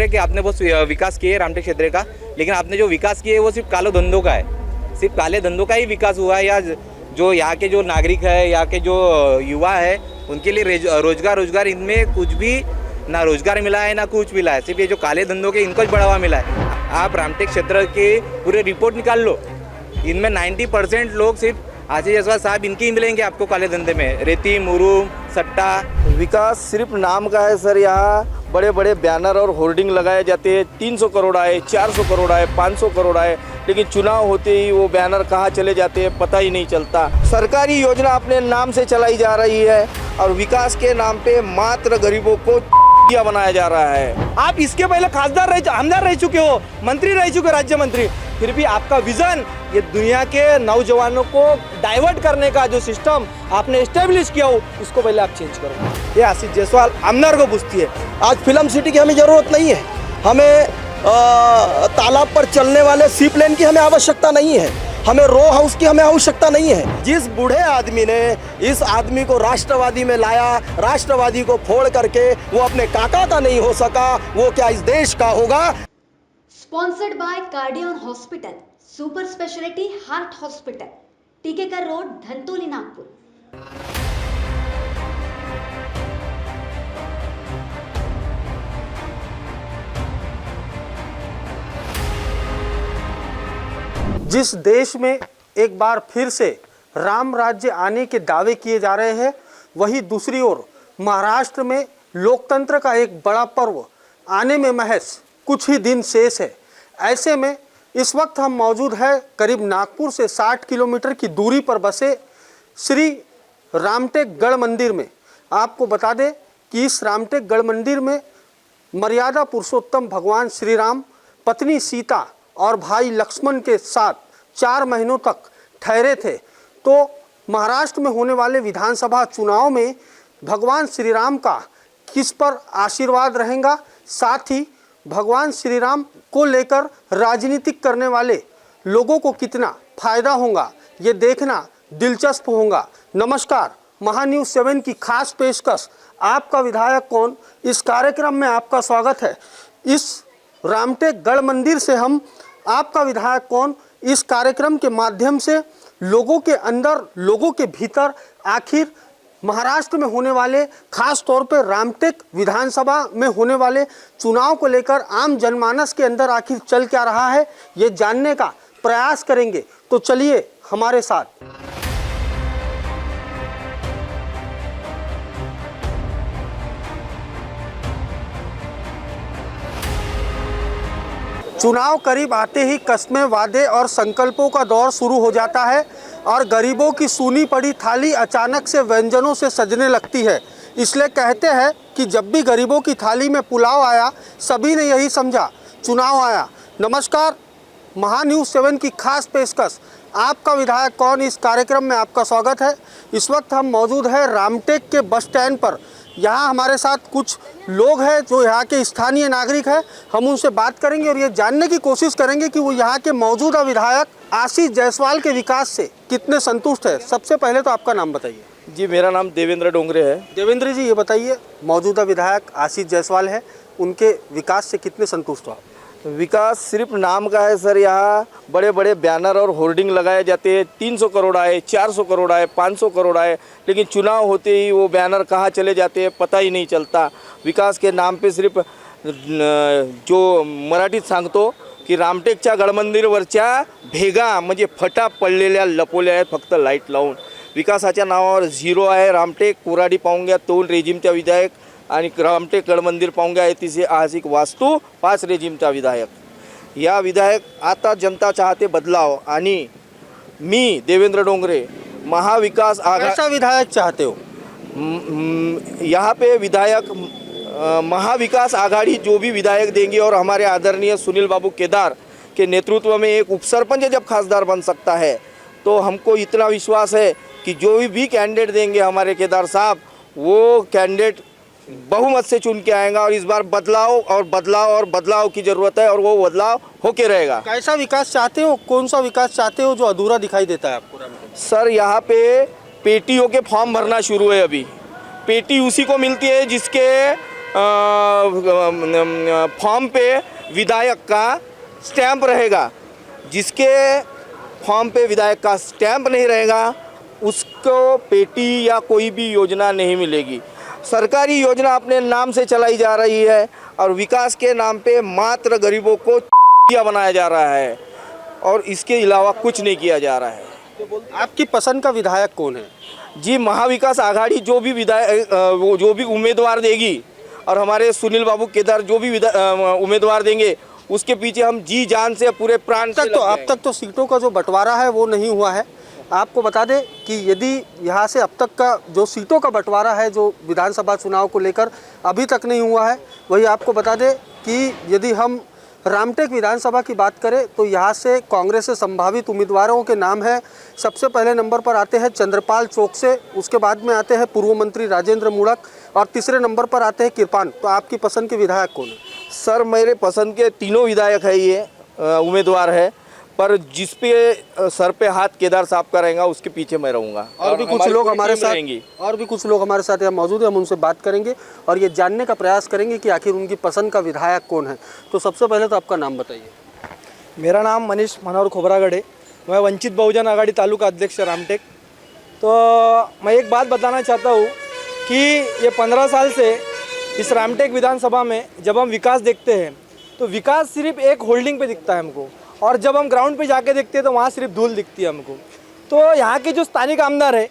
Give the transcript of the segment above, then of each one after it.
रहे हैं कि आपने बहुत विकास किया है रामटेक क्षेत्र का, लेकिन आपने जो विकास किया है वो सिर्फ काले धंधों का है, सिर्फ काले धंधों का ही विकास हुआ है, या जो यहाँ के जो नागरिक है, यहाँ के जो युवा है, उनके लिए रोजगार इनमें कुछ भी ना रोजगार मिला है ना कुछ मिला है। सिर्फ ये जो काले धंधों के इनको बढ़ावा मिला है। आप रामटेक क्षेत्र के पूरे रिपोर्ट निकाल लो, इनमें 90% लोग सिर्फ आशीष जायसवाल साहब इनके ही मिलेंगे आपको काले धंधे में, रेती, मुरूम, सट्टा। विकास सिर्फ नाम का है सर। यहाँ बड़े बड़े बैनर और होर्डिंग लगाए जाते हैं, 300 करोड़ आए, 400 करोड़ आए, 500 करोड़ आए, लेकिन चुनाव होते ही वो बैनर कहाँ चले जाते हैं पता ही नहीं चलता। सरकारी योजना अपने नाम से चलाई जा रही है और विकास के नाम पे मात्र गरीबों को बनाया जा रहा है। आप इसके पहले खासदार आमदार रह चुके हो, मंत्री रह चुके, राज्य मंत्री, फिर भी आपका विजन ये दुनिया के नौजवानों को डाइवर्ट करने का जो सिस्टम आपने एस्टेब्लिश किया हो, इसको पहले आप चेंज करो। ये आशीष जायसवाल आमदार को पूछती है। आज फिल्म सिटी की हमें जरूरत नहीं है, हमें तालाब पर चलने वाले सी प्लेन की हमें आवश्यकता नहीं है, हमें रो हाउस की हमें आवश्यकता नहीं है। जिस बूढ़े आदमी ने इस आदमी को राष्ट्रवादी में लाया, राष्ट्रवादी को फोड़ करके वो अपने काका का नहीं हो सका, वो क्या इस देश का होगा। Sponsored by Cardian hospital, super speciality heart hospital, Tikekar road, Dhantoli, Nagpur. जिस देश में एक बार फिर से राम राज्य आने के दावे किए जा रहे हैं, वहीं दूसरी ओर महाराष्ट्र में लोकतंत्र का एक बड़ा पर्व आने में महज कुछ ही दिन शेष है। ऐसे में इस वक्त हम मौजूद हैं करीब नागपुर से 60 किलोमीटर की दूरी पर बसे श्री रामटेक गढ़ मंदिर में। आपको बता दें कि इस रामटेक गढ़ मंदिर में मर्यादा पुरुषोत्तम भगवान श्री राम पत्नी सीता और भाई लक्ष्मण के साथ 4 महीनों तक ठहरे थे। तो महाराष्ट्र में होने वाले विधानसभा चुनाव में भगवान श्री राम का किस पर आशीर्वाद रहेगा, साथ ही भगवान श्री राम को लेकर राजनीतिक करने वाले लोगों को कितना फायदा होगा, ये देखना दिलचस्प होगा। नमस्कार, महान्यूज़ 7 की खास पेशकश आपका विधायक कौन, इस कार्यक्रम में आपका स्वागत है। इस रामटेक गढ़ मंदिर से हम आपका विधायक कौन इस कार्यक्रम के माध्यम से लोगों के अंदर, लोगों के भीतर आखिर महाराष्ट्र में होने वाले, खास तौर पर रामटेक विधानसभा में होने वाले चुनाव को लेकर आम जनमानस के अंदर आखिर चल क्या रहा है, ये जानने का प्रयास करेंगे। तो चलिए हमारे साथ। चुनाव करीब आते ही कस्में, वादे और संकल्पों का दौर शुरू हो जाता है और गरीबों की सूनी पड़ी थाली अचानक से व्यंजनों से सजने लगती है। इसलिए कहते हैं कि जब भी गरीबों की थाली में पुलाव आया, सभी ने यही समझा चुनाव आया। नमस्कार, महान्यूज़ 7 की खास पेशकश आपका विधायक कौन इस कार्यक्रम में आपका स्वागत है। इस वक्त हम मौजूद हैं रामटेक के बस स्टैंड पर। यहाँ हमारे साथ कुछ लोग हैं जो यहाँ के स्थानीय नागरिक हैं। हम उनसे बात करेंगे और ये जानने की कोशिश करेंगे कि वो यहाँ के मौजूदा विधायक आशीष जायसवाल के विकास से कितने संतुष्ट है। सबसे पहले तो आपका नाम बताइए। जी, मेरा नाम देवेंद्र डोंगरे है। देवेंद्र जी, ये बताइए, मौजूदा विधायक आशीष जायसवाल है, उनके विकास से कितने संतुष्ट हो आप? विकास सिर्फ नाम का है सर। यहाँ बड़े बड़े बैनर और होर्डिंग लगाए जाते हैं, 300 करोड़ आए, 400 करोड़ आए, 500 करोड़ आए, लेकिन चुनाव होते ही वो बैनर कहाँ चले जाते हैं पता ही नहीं चलता। विकास के नाम पे सिर्फ जो मराठीत सांगतो की रामटेकच्या गडमंदिरवरच्या भेगा म्हणजे फटा पडलेल्या लपवल्या आहेत फक्त लाईट लावून। विकासाच्या नावावर झिरो आहे रामटेक। कोराडी पाहून घ्या, 2 रेजिमचा विधायक, आणि रामटेक गढ़ मंदिर पाहून घ्या, ऐतिहासिक वास्तू, 5 रेजिमचा विधायक। या विधायक आता जनता चाहते बदलाव आणि मी देवेंद्र डोंगरे महाविकास कैसा विधायक चाहते हो? यहाँ पे विधायक महाविकास आघाड़ी जो भी विधायक देंगे और हमारे आदरणीय सुनील बाबू केदार के नेतृत्व में एक उपसरपंच जब खासदार बन सकता है, तो हमको इतना विश्वास है कि जो भी कैंडिडेट देंगे हमारे केदार साहब, वो कैंडिडेट बहुमत से चुन के आएगा। और इस बार बदलाव की ज़रूरत है और वो बदलाव होके रहेगा। कैसा विकास चाहते हो, कौन सा विकास चाहते हो जो अधूरा दिखाई देता है आपको? सर, यहाँ पे पेटियों के फॉर्म भरना शुरू है। अभी पेटी उसी को मिलती है जिसके फॉर्म पे विधायक का स्टैंप रहेगा। जिसके फॉर्म पे विधायक का स्टैंप नहीं रहेगा उसको पेटी या कोई भी योजना नहीं मिलेगी। सरकारी योजना अपने नाम से चलाई जा रही है और विकास के नाम पे मात्र गरीबों को बनाया जा रहा है और इसके अलावा कुछ नहीं किया जा रहा है। आपकी पसंद का विधायक कौन है? जी, महाविकास आघाड़ी जो भी विधायक जो भी उम्मीदवार देगी और हमारे सुनील बाबू केदार जो भी उम्मीदवार देंगे उसके पीछे हम जी जान से पूरे प्राण से अब तक तो सीटों का जो बंटवारा है वो नहीं हुआ है। आपको बता दें कि यदि यहाँ से अब तक का जो सीटों का बंटवारा है जो विधानसभा चुनाव को लेकर अभी तक नहीं हुआ है, वही आपको बता दें कि यदि हम रामटेक विधानसभा की बात करें तो यहाँ से कांग्रेस से संभावित उम्मीदवारों के नाम है। सबसे पहले नंबर पर आते हैं चंद्रपाल चौक से, उसके बाद में आते हैं पूर्व मंत्री राजेंद्र मूणक और तीसरे नंबर पर आते हैं कृपान। तो आपकी पसंद के विधायक कौन है? सर, मेरे पसंद के तीनों विधायक है, ये उम्मीदवार है, पर जिस पे सर पे हाथ केदार साहब का रहेगा उसके पीछे मैं रहूँगा। और भी कुछ लोग हमारे साथ यहाँ मौजूद हैं, हम उनसे बात करेंगे और ये जानने का प्रयास करेंगे कि आखिर उनकी पसंद का विधायक कौन है। तो सबसे पहले तो आपका नाम बताइए। मेरा नाम मनीष मनोहर खोबरागढ़े, मैं वंचित बहुजन आघाड़ी तालुका अध्यक्ष रामटेक। तो मैं एक बात बताना चाहता हूँ कि ये 15 साल से इस रामटेक विधानसभा में जब हम विकास देखते हैं तो विकास सिर्फ एक होल्डिंग पे दिखता है हमको, और जब हम ग्राउंड पे जाके देखते हैं तो वहाँ सिर्फ धूल दिखती है हमको। तो यहाँ के जो स्थानिक आमदार है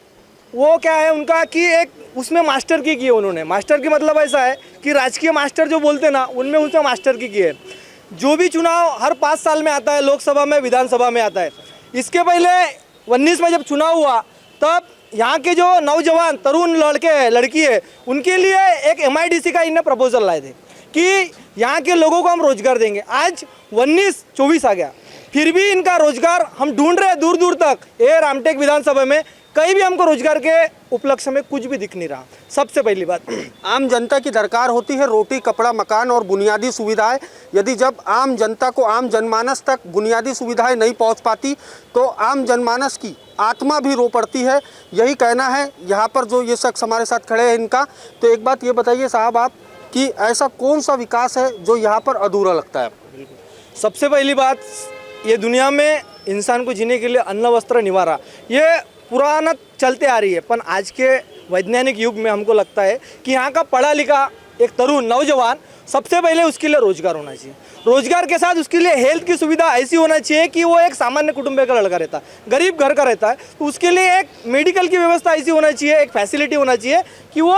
वो क्या है उनका कि एक उसमें मास्टर की है उन्होंने। मास्टर की मतलब ऐसा है कि राजकीय मास्टर जो बोलते हैं ना, उनमें उनसे मास्टर की है। जो भी चुनाव हर 5 साल में आता है, लोकसभा में विधानसभा में आता है। इसके पहले 19 में जब चुनाव हुआ तब यहाँ के जो नौजवान तरुण लड़की है उनके लिए एक MIDC का इन्हें प्रपोजल लाए थे कि यहाँ के लोगों को हम रोजगार देंगे। आज 19-24 आ गया, फिर भी इनका रोजगार हम ढूंढ रहे हैं दूर दूर तक। ये रामटेक विधानसभा में कहीं भी हमको रोजगार के उपलक्ष्य में कुछ भी दिख नहीं रहा। सबसे पहली बात, आम जनता की दरकार होती है रोटी, कपड़ा, मकान और बुनियादी सुविधाएं। यदि जब आम जनता को, आम जनमानस तक बुनियादी सुविधाएं नहीं पहुंच पाती तो आम जनमानस की आत्मा भी रो पड़ती है। यही कहना है यहाँ पर जो ये शख्स हमारे साथ खड़े हैं इनका। तो एक बात ये बताइए साहब आप कि ऐसा कौन सा विकास है जो यहाँ पर अधूरा लगता है? सबसे पहली बात, ये दुनिया में इंसान को जीने के लिए अन्न वस्त्र निवारा ये पुराना चलते आ रही है, पर आज के वैज्ञानिक युग में हमको लगता है कि यहाँ का पढ़ा लिखा एक तरुण नौजवान सबसे पहले उसके लिए रोजगार होना चाहिए। रोजगार के साथ उसके लिए हेल्थ की सुविधा ऐसी होना चाहिए कि वो एक सामान्य कुटुंब का लड़का रहता है, गरीब घर का रहता है, तो उसके लिए एक मेडिकल की व्यवस्था ऐसी होना चाहिए, एक फैसिलिटी होना चाहिए कि वो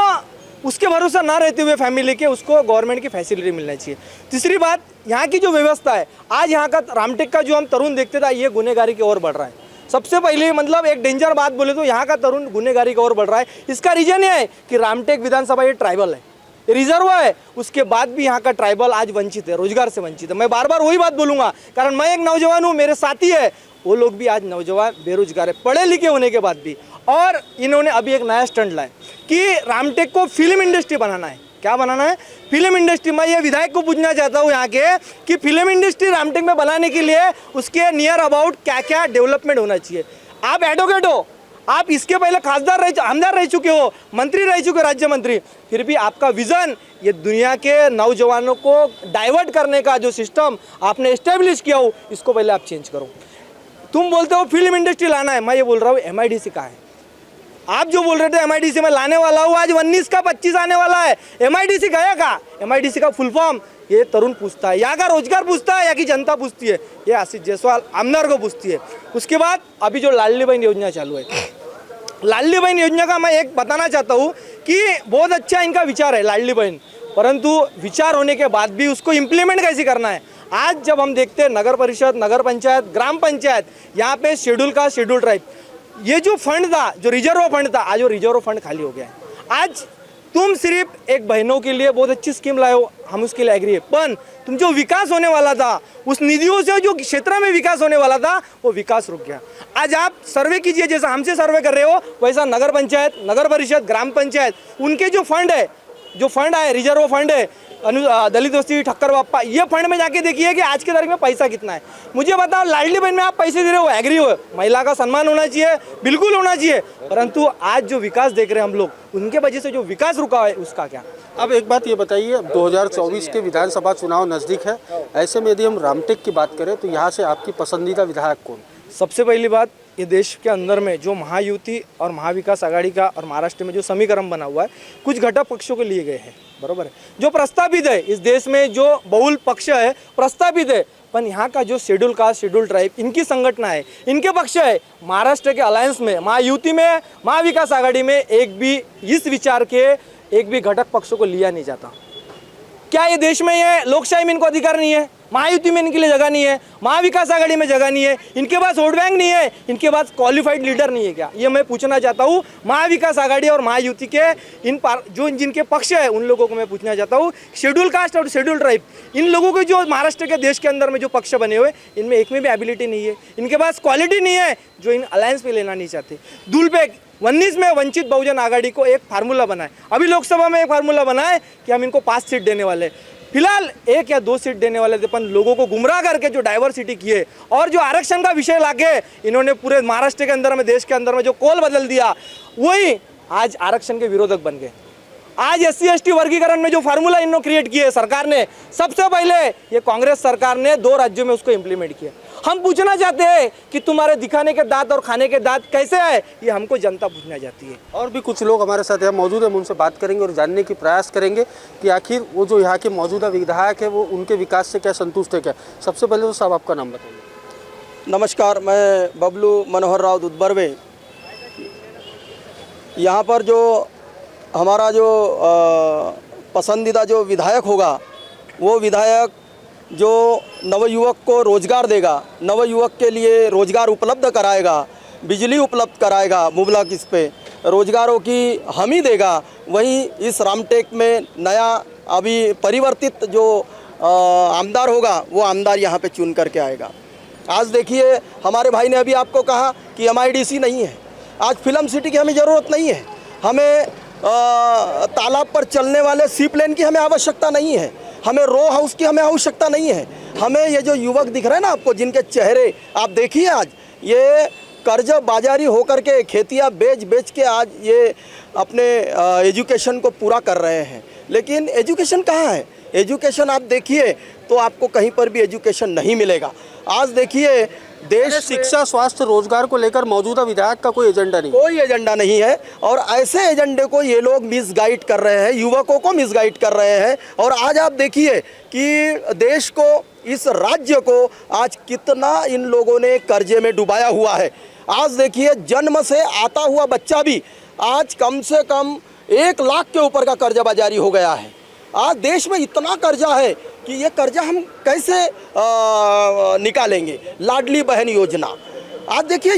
उसके भरोसा ना रहते हुए फैमिली के उसको गवर्नमेंट की फैसिलिटी मिलना चाहिए। तीसरी बात, यहाँ की जो व्यवस्था है, आज यहाँ का रामटेक का जो हम तरुण देखते थे ये गुनहगारी की ओर बढ़ रहा है। सबसे पहले मतलब एक डेंजर बात बोले तो यहाँ का तरुण गुनहगारी की ओर बढ़ रहा है। इसका रीजन ये है कि रामटेक विधानसभा ये ट्राइबल है, रिजर्व है, उसके बाद भी यहाँ का ट्राइबल आज वंचित है, रोजगार से वंचित है। मैं बार बार वही बात बोलूँगा, कारण मैं एक नौजवान हूँ, मेरे साथी है, वो लोग भी आज नौजवान बेरोजगार है पढ़े लिखे होने के बाद भी। और इन्होंने अभी एक नया स्टंट लाया कि रामटेक को फिल्म इंडस्ट्री बनाना है। क्या बनाना है? Film industry. मैं ये विधायक को पूछना चाहता हूँ यहाँ के कि फिल्म इंडस्ट्री रामटेक में बनाने के लिए उसके नियर अबाउट क्या क्या डेवलपमेंट होना चाहिए। आप एडवोकेट हो, आप इसके पहले आमदार रह चुके हो, मंत्री रह चुके हो, राज्य मंत्री, फिर भी आपका विजन ये दुनिया के नौजवानों को डाइवर्ट करने का जो सिस्टम आपने एस्टेब्लिश किया हो इसको पहले आप चेंज करो। तुम बोलते हो फिल्म इंडस्ट्री लाना है, मैं ये बोल रहा हूँ MIDC का है। आप जो बोल रहे थे MIDC में लाने वाला हूँ, आज 19 का 25 आने वाला है, MIDC गया का? MIDC का फुल फॉर्म ये तरुण पूछता है, यहाँ का रोजगार पूछता है, यहाँ की जनता पूछती है, ये आशीष जायसवाल आमदार को पूछती है। उसके बाद अभी जो लाडली बहन योजना चालू है, लाडली बहन योजना का मैं एक बताना चाहता हूँ कि बहुत अच्छा इनका विचार है लाडली बहन, परंतु विचार होने के बाद भी उसको इम्प्लीमेंट कैसे करना है। आज जब हम देखते हैं नगर परिषद, नगर पंचायत, ग्राम पंचायत, यहाँ पे शेड्यूल कास्ट, शेड्यूल ट्राइब, ये जो फंड था, जो रिजर्व फंड था, आज वो रिजर्व फंड खाली हो गया है। आज तुम सिर्फ एक बहनों के लिए बहुत अच्छी स्कीम लाए हो, हम उसके लिए एग्री है, पर तुम जो विकास होने वाला था उस निधियों से जो क्षेत्र में विकास होने वाला था वो विकास रुक गया। आज आप सर्वे कीजिए, जैसा हमसे सर्वे कर रहे हो वैसा नगर पंचायत, नगर परिषद, ग्राम पंचायत, उनके जो फंड है, जो फंड है, रिजर्व फंड है, दलित वस्ती ठक्कर बाप्पा, ये फंड में जाके देखिए कि आज के तारीख में पैसा कितना है। मुझे बताओ, लाडली बहन में आप पैसे दे रहे हो, एग्री हो, महिला का सम्मान होना चाहिए, बिल्कुल होना चाहिए, परंतु आज जो विकास देख रहे हैं हम लोग, उनके वजह से जो विकास रुका है उसका क्या? अब एक बात ये बताइए, अब 2024 के विधानसभा चुनाव नज़दीक है, ऐसे में यदि हम रामटेक की बात करें तो यहाँ से आपकी पसंदीदा विधायक कौन? सबसे पहली बात, ये देश के अंदर में जो महायुति और महाविकास आघाड़ी का और महाराष्ट्र में जो समीकरण बना हुआ है, कुछ घटक पक्षों को लिए गए हैं, बराबर है। जो प्रस्तावित है इस देश में, जो बहुल पक्ष है प्रस्तावित है, पर यहाँ का जो शेड्यूल कास्ट, शेड्यूल ट्राइब, इनकी संगठना है, इनके पक्ष है। महाराष्ट्र के अलायंस में, महायुति में, महाविकास आघाड़ी में एक भी इस विचार के एक भी घटक पक्षों को लिया नहीं जाता। क्या ये देश में ये लोकशाही में इनको अधिकार नहीं है? महायुति में इनके लिए जगह नहीं है, महाविकास आघाड़ी में जगह नहीं है, इनके पास वोट बैंक नहीं है, इनके पास क्वालिफाइड लीडर नहीं है क्या? ये मैं पूछना चाहता हूँ महाविकास आघाड़ी और महायुति के जो जिनके पक्ष है उन लोगों को मैं पूछना चाहता हूँ, शेड्यूल कास्ट और शेड्यूल ट्राइब, इन लोगों के जो महाराष्ट्र के देश के अंदर में जो पक्ष बने हुए, इनमें एक में भी एबिलिटी नहीं है, इनके पास क्वालिटी नहीं है जो इन अलायंस पे लेना नहीं चाहते। दूलपेक 19 में वंचित बहुजन आघाड़ी को एक फार्मूला बनाए, अभी लोकसभा में एक फार्मूला बनाए कि हम इनको 5 सीट देने वाले, फिलहाल 1 या 2 सीट देने वाले थे, पर लोगों को गुमराह करके जो डाइवर्सिटी किए और जो आरक्षण का विषय लाके इन्होंने पूरे महाराष्ट्र के अंदर में, देश के अंदर में जो कोल बदल दिया, वही आज आरक्षण के विरोधक बन गए। आज SC ST वर्गीकरण में जो फार्मूला इन्होंने क्रिएट किए सरकार ने, सबसे पहले ये कांग्रेस सरकार ने 2 राज्यों में उसको इम्प्लीमेंट किया। हम पूछना चाहते हैं कि तुम्हारे दिखाने के दांत और खाने के दांत कैसे है, ये हमको जनता पूछना चाहती है। और भी कुछ लोग हमारे साथ यहाँ मौजूद हैं, हम उनसे बात करेंगे और जानने की प्रयास करेंगे कि आखिर वो जो यहाँ के मौजूदा विधायक है वो उनके विकास से क्या संतुष्ट है क्या। सबसे पहले तो साहब आपका नाम बताइए। नमस्कार, मैं बबलू मनोहर राव दुधबरवे। यहाँ पर जो हमारा जो पसंदीदा जो विधायक होगा, वो विधायक जो नवयुवक को रोज़गार देगा, नवयुवक के लिए रोज़गार उपलब्ध कराएगा, बिजली उपलब्ध कराएगा, मुबलक इस पे रोज़गारों की हमी देगा, वहीं इस रामटेक में नया अभी परिवर्तित जो आमदार होगा, वो आमदार यहाँ पे चुन करके आएगा। आज देखिए, हमारे भाई ने अभी आपको कहा कि MIDC नहीं है, आज फिल्म सिटी की हमें ज़रूरत नहीं है, हमें तालाब पर चलने वाले सी प्लेन की हमें आवश्यकता नहीं है, हमें रो हाउस की हमें आवश्यकता नहीं है। हमें ये जो युवक दिख रहे हैं ना आपको, जिनके चेहरे आप देखिए, आज ये कर्ज बाजारी होकर के खेतियाँ बेच के आज ये अपने एजुकेशन को पूरा कर रहे हैं। लेकिन एजुकेशन कहाँ है? एजुकेशन आप देखिए तो आपको कहीं पर भी एजुकेशन नहीं मिलेगा। आज देखिए, देश शिक्षा, स्वास्थ्य, रोजगार को लेकर मौजूदा विधायक का कोई एजेंडा नहीं, कोई एजेंडा नहीं है, और ऐसे एजेंडे को ये लोग मिसगाइड कर रहे हैं, युवकों को मिसगाइड कर रहे हैं। और आज आप देखिए कि देश को, इस राज्य को आज कितना इन लोगों ने कर्जे में डुबाया हुआ है। आज देखिए, जन्म से आता हुआ बच्चा भी आज कम से कम 1 लाख के ऊपर का कर्जा बाजारी हो गया है। आज देश में इतना कर्जा है कि ये कर्जा हम कैसे निकालेंगे। लाडली बहन योजना, आज देखिए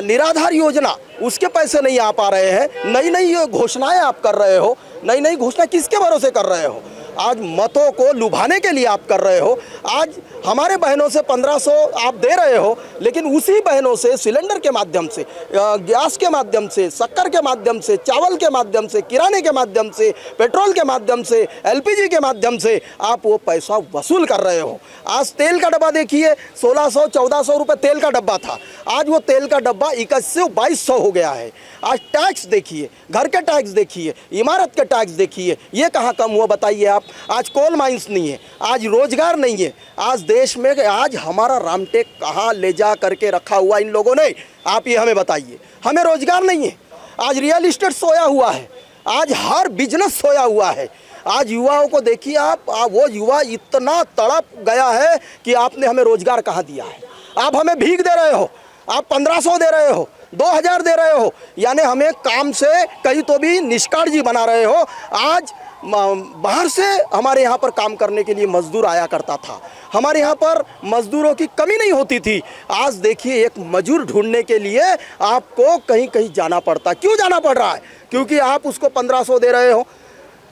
निराधार योजना, उसके पैसे नहीं आ पा रहे हैं। नई नई घोषणाएं आप कर रहे हो, नई नई घोषणा किसके भरोसे कर रहे हो? आज मतों को लुभाने के लिए आप कर रहे हो। आज हमारे बहनों से 1500 आप दे रहे हो, लेकिन उसी बहनों से सिलेंडर के माध्यम से, गैस के माध्यम से, शक्कर के माध्यम से, चावल के माध्यम से, किराने के माध्यम से, पेट्रोल के माध्यम से, LPG के माध्यम से आप वो पैसा वसूल कर रहे हो। आज तेल का डब्बा देखिए, 1600-1400 रुपये तेल का डब्बा था, आज वो तेल का डब्बा 2100-2200 हो गया है। आज टैक्स देखिए, घर के टैक्स देखिए, इमारत के टैक्स देखिए, ये कहाँ कम हुआ बताइए आप। आज कोल माइंस नहीं है, आज रोजगार नहीं है। आज देश में आज हमारा रामटेक कहाँ ले जा करके रखा हुआ इन लोगों ने, आप ये हमें बताइए। हमें रोजगार नहीं है, आज रियल इस्टेट सोया हुआ है, आज हर बिजनेस सोया हुआ है। आज युवाओं को देखिए आप, वो युवा इतना तड़प गया है कि आपने हमें रोजगार कहाँ दिया है। आप हमें भीख दे रहे हो, आप 1500 दे रहे हो, 2000 दे रहे हो, यानी हमें काम से कहीं तो भी निष्काळजी बना रहे हो। आज बाहर से हमारे यहाँ पर काम करने के लिए मजदूर आया करता था, हमारे यहाँ पर मजदूरों की कमी नहीं होती थी। आज देखिए, एक मजदूर ढूंढने के लिए आपको कहीं कहीं जाना पड़ता। क्यों जाना पड़ रहा है? क्योंकि आप उसको 1500 दे रहे हो,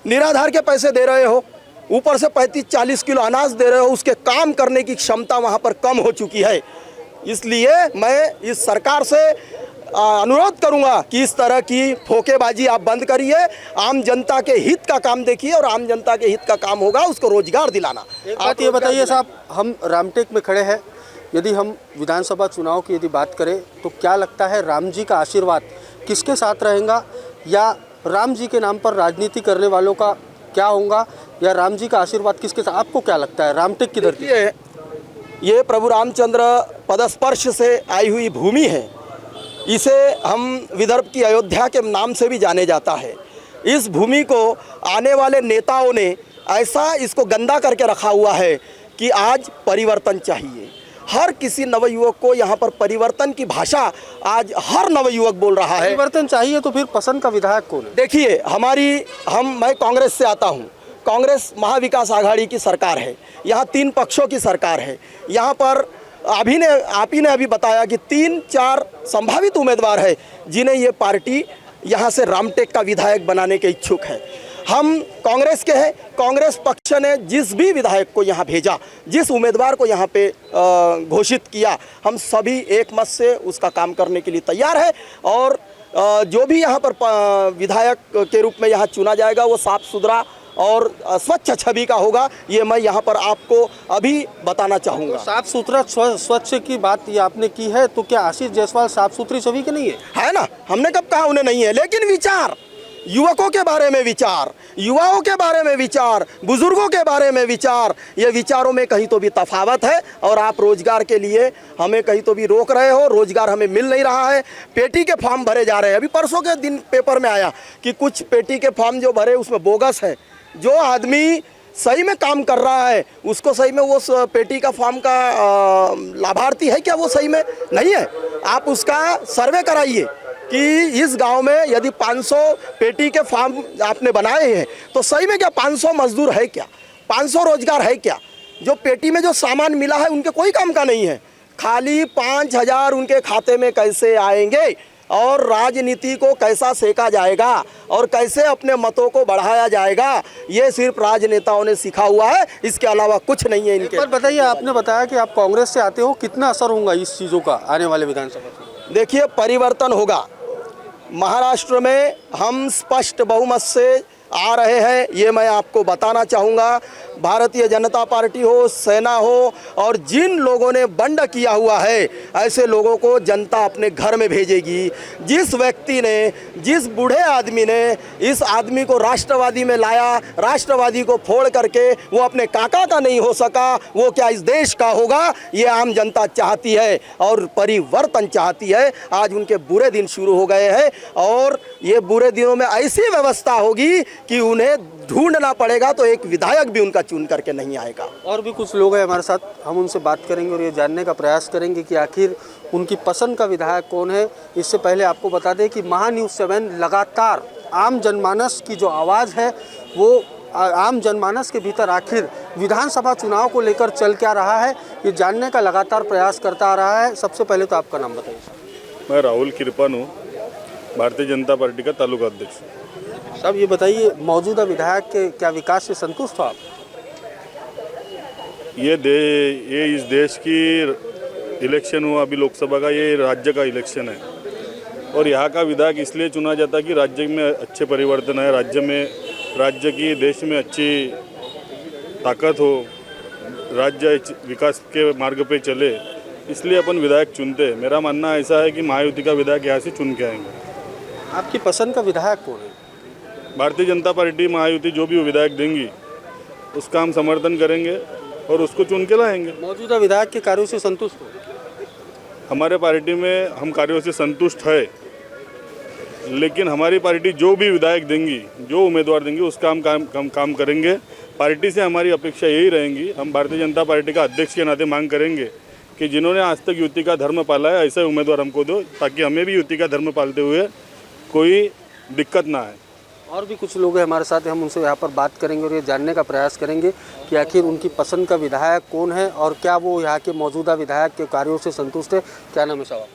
निराधार के पैसे दे रहे हो, ऊपर से 35-40 किलो अनाज दे रहे हो, उसके काम करने की क्षमता वहाँ पर कम हो चुकी है। इसलिए मैं इस सरकार से अनुरोध करूंगा कि इस तरह की फोकेबाजी आप बंद करिए, आम जनता के हित का काम देखिए, और आम जनता के हित का काम होगा उसको रोजगार दिलाना। एक बात ये बताइए साहब, हम रामटेक में खड़े हैं, यदि हम विधानसभा चुनाव की यदि बात करें तो क्या लगता है, राम जी का आशीर्वाद किसके साथ रहेगा, या राम जी के नाम पर राजनीति करने वालों का क्या होगा, या राम जी का आशीर्वाद किसके साथ, आपको क्या लगता है रामटेक की धरती? ये प्रभु रामचंद्र पदस्पर्श से आई हुई भूमि है। इसे हम विदर्भ की अयोध्या के नाम से भी जाने जाता है। इस भूमि को आने वाले नेताओं ने ऐसा इसको गंदा करके रखा हुआ है कि आज परिवर्तन चाहिए। हर किसी नवयुवक को यहाँ पर परिवर्तन की भाषा आज हर नवयुवक बोल रहा है। परिवर्तन चाहिए तो फिर पसंद का विधायक कौन है? देखिए, मैं कांग्रेस से आता हूँ। कांग्रेस महाविकास आघाड़ी की सरकार है। यहाँ 3 पक्षों की सरकार है। यहाँ पर आप ही ने अभी बताया कि 3-4 संभावित उम्मीदवार है जिन्हें ये पार्टी यहाँ से रामटेक का विधायक बनाने के इच्छुक है। हम कांग्रेस के हैं। कांग्रेस पक्ष ने जिस भी विधायक को यहाँ भेजा, जिस उम्मीदवार को यहाँ पे घोषित किया, हम सभी एक मत से उसका काम करने के लिए तैयार है। और जो भी यहाँ पर विधायक के रूप में यहाँ चुना जाएगा वो साफ सुथरा और स्वच्छ छवि का होगा। ये मैं यहाँ पर आपको अभी बताना चाहूँगा। साफ सुथरा स्वच्छ की बात ये आपने की है, तो क्या आशीष जायसवाल साफ सुथरी छवि के नहीं है ना? हमने कब कहा उन्हें नहीं है, लेकिन विचार, युवकों के बारे में विचार, युवाओं के बारे में विचार, बुजुर्गों के बारे में विचार, ये विचारों में कहीं तो भी तफावत है। और आप रोजगार के लिए हमें कहीं तो भी रोक रहे हो। रोजगार हमें मिल नहीं रहा है। पेटी के फॉर्म भरे जा रहे हैं। अभी परसों के दिन पेपर में आया कि कुछ पेटी के फॉर्म जो भरे उसमें बोगस है। जो आदमी सही में काम कर रहा है उसको सही में वो पेटी का फॉर्म का लाभार्थी है क्या? वो सही में नहीं है। आप उसका सर्वे कराइए कि इस गांव में यदि 500 पेटी के फार्म आपने बनाए हैं तो सही में क्या 500 मजदूर है क्या? 500 रोजगार है क्या? जो पेटी में जो सामान मिला है उनके कोई काम का नहीं है। खाली 5000 उनके खाते में कैसे आएंगे और राजनीति को कैसा सेका जाएगा और कैसे अपने मतों को बढ़ाया जाएगा, ये सिर्फ राजनेताओं ने सीखा हुआ है। इसके अलावा कुछ नहीं है इनके। पर बताइए, आपने बताया कि आप कांग्रेस से आते हो, कितना असर होगा इस चीज़ों का आने वाले विधानसभा में? देखिए, परिवर्तन होगा। महाराष्ट्र में हम स्पष्ट बहुमत से आ रहे हैं, ये मैं आपको बताना चाहूँगा। भारतीय जनता पार्टी हो, सेना हो, और जिन लोगों ने बंड किया हुआ है ऐसे लोगों को जनता अपने घर में भेजेगी। जिस व्यक्ति ने, जिस बूढ़े आदमी ने इस आदमी को राष्ट्रवादी में लाया, राष्ट्रवादी को फोड़ करके वो अपने काका का नहीं हो सका, वो क्या इस देश का होगा? ये आम जनता चाहती है और परिवर्तन चाहती है। आज उनके बुरे दिन शुरू हो गए हैं और ये बुरे दिनों में ऐसी व्यवस्था होगी कि उन्हें ढूंढना पड़ेगा तो एक विधायक भी उनका चुन करके नहीं आएगा। और भी कुछ लोग हैं हमारे साथ, हम उनसे बात करेंगे और ये जानने का प्रयास करेंगे कि आखिर उनकी पसंद का विधायक कौन है। इससे पहले आपको बता दें कि महान्यूज़ 7 लगातार आम जनमानस की जो आवाज़ है वो आम जनमानस के भीतर आखिर विधानसभा चुनाव को लेकर चल क्या रहा है, ये जानने का लगातार प्रयास करता आ रहा है। सबसे पहले तो आपका नाम बताइए। मैं राहुल किरपान हूँ, भारतीय जनता पार्टी का तालुका अध्यक्ष। साहब ये बताइए, मौजूदा विधायक के क्या विकास से संतुष्ट हो आप? ये इस देश की इलेक्शन हुआ अभी लोकसभा का, ये राज्य का इलेक्शन है और यहाँ का विधायक इसलिए चुना जाता है कि राज्य में अच्छे परिवर्तन है, राज्य की देश में अच्छी ताकत हो, राज्य विकास के मार्ग पे चले, इसलिए अपन विधायक चुनते हैं। मेरा मानना ऐसा है कि महायुति का विधायक यहाँ से चुन के आएंगे। आपकी पसंद का विधायक कौन है? भारतीय जनता पार्टी महायुति जो भी विधायक देंगी उसका हम समर्थन करेंगे और उसको चुन के लाएंगे। मौजूदा विधायक के कार्यों से संतुष्ट हो? हमारे पार्टी में हम कार्यों से संतुष्ट है, लेकिन हमारी पार्टी जो भी विधायक देंगी, जो उम्मीदवार देंगी उसका हम काम करेंगे। पार्टी से हमारी अपेक्षा यही रहेंगी, हम भारतीय जनता पार्टी का अध्यक्ष के नाते मांग करेंगे कि जिन्होंने आज तक युति का धर्म पाला है ऐसे उम्मीदवार हमको दो, ताकि हमें भी युति का धर्म पालते हुए कोई दिक्कत ना आए। और भी कुछ लोग हैं हमारे साथ, हम उनसे यहाँ पर बात करेंगे और ये जानने का प्रयास करेंगे कि आखिर उनकी पसंद का विधायक कौन है और क्या वो यहाँ के मौजूदा विधायक के कार्यों से संतुष्ट है। क्या नाम है साहब?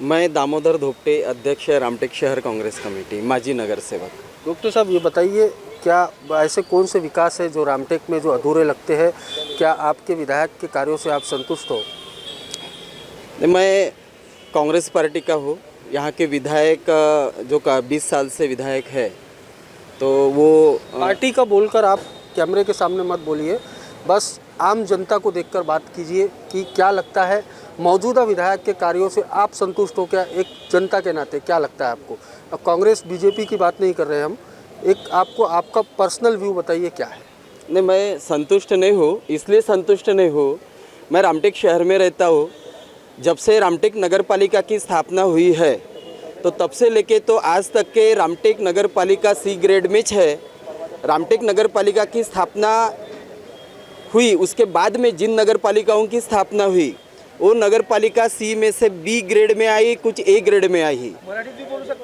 मैं दामोदर धोपटे, अध्यक्ष रामटेक शहर कांग्रेस कमेटी, माजी नगर सेवक। डॉक्टर साहब ये बताइए, क्या ऐसे कौन से विकास है जो रामटेक में जो अधूरे लगते हैं? क्या आपके विधायक के कार्यों से आप संतुष्ट हो? मैं कांग्रेस पार्टी का हूँ। यहाँ के विधायक जो 20 साल से विधायक है, तो वो पार्टी का बोलकर आप कैमरे के सामने मत बोलिए, बस आम जनता को देखकर बात कीजिए कि क्या लगता है मौजूदा विधायक के कार्यों से आप संतुष्ट हो क्या? एक जनता के नाते क्या लगता है आपको? अब कांग्रेस बीजेपी की बात नहीं कर रहे हम, एक आपको आपका पर्सनल व्यू बताइए क्या है? नहीं, मैं संतुष्ट नहीं हूँ। इसलिए संतुष्ट नहीं हूँ, मैं रामटेक शहर में रहता हूँ। जब से रामटेक नगर पालिका की स्थापना हुई है तो तब से लेके तो आज तक के रामटेक नगर पालिका सी ग्रेड में है। रामटेक नगर पालिका की स्थापना हुई, उसके बाद में जिन नगर पालिकाओं की स्थापना हुई वो नगर पालिका सी में से बी ग्रेड में आई, कुछ ए ग्रेड में आई।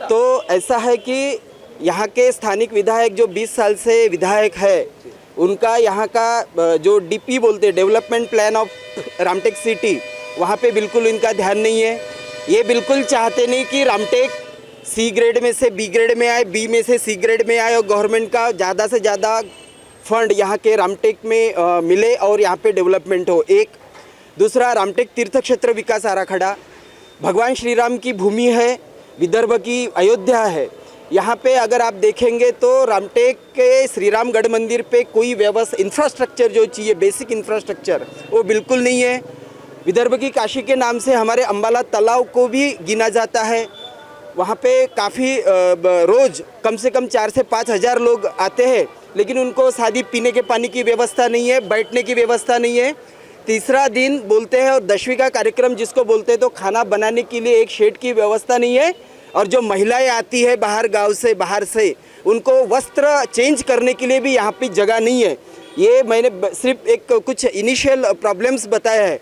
तो ऐसा है कि यहाँ के स्थानिक विधायक जो 20 साल से विधायक है, उनका यहाँ का जो डीपी बोलते हैं, development plan of Ramtek city, वहाँ पे बिल्कुल इनका ध्यान नहीं है। ये बिल्कुल चाहते नहीं कि रामटेक सी ग्रेड में से बी ग्रेड में आए, बी में से सी ग्रेड में आए और गवर्नमेंट का ज़्यादा से ज़्यादा फंड यहाँ के रामटेक में मिले और यहाँ पे डेवलपमेंट हो। एक दूसरा, रामटेक तीर्थ क्षेत्र विकास आराखड़ा, भगवान श्री राम की भूमि है, विदर्भ की अयोध्या है। यहाँ पे अगर आप देखेंगे तो रामटेक के श्री राम गढ़ मंदिर पे कोई व्यवस्था, इंफ्रास्ट्रक्चर जो चाहिए, बेसिक इंफ्रास्ट्रक्चर, वो बिल्कुल नहीं है। विदर्भ की काशी के नाम से हमारे अंबाला तालाब को भी गिना जाता है। वहाँ पे काफ़ी रोज़ कम से कम 4 से 5 हज़ार लोग आते हैं, लेकिन उनको सादी पीने के पानी की व्यवस्था नहीं है, बैठने की व्यवस्था नहीं है। तीसरा दिन बोलते हैं और 10वीं का कार्यक्रम जिसको बोलते हैं, तो खाना बनाने के लिए एक शेड की व्यवस्था नहीं है। और जो महिलाएं आती है बाहर गांव से, बाहर से, उनको वस्त्र चेंज करने के लिए भी यहाँ पे जगह नहीं है। ये मैंने सिर्फ एक कुछ इनिशियल प्रॉब्लम्स बताया है।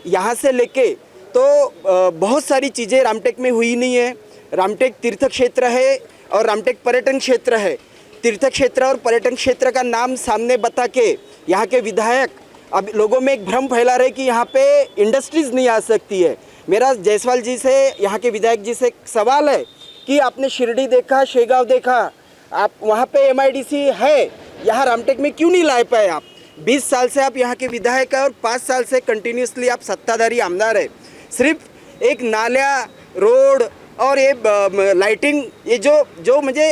यहाँ से लेके तो बहुत सारी चीज़ें रामटेक में हुई नहीं है। रामटेक तीर्थ क्षेत्र है और रामटेक पर्यटन क्षेत्र है। तीर्थ क्षेत्र और पर्यटन क्षेत्र का नाम सामने बता के यहाँ के विधायक अब लोगों में एक भ्रम फैला रहे कि यहाँ पे इंडस्ट्रीज़ नहीं आ सकती है। मेरा जायसवाल जी से, यहाँ के विधायक जी से सवाल है कि आपने शिरडी देखा, शेगांव देखा, आप वहाँ पे MIDC है, यहाँ रामटेक में क्यों नहीं ला पाए आप? 20 साल से आप यहाँ के विधायक हैं और 5 साल से कंटिन्यूसली आप सत्ताधारी आमदार है। सिर्फ एक नाला, रोड और ये लाइटिंग, ये जो मुझे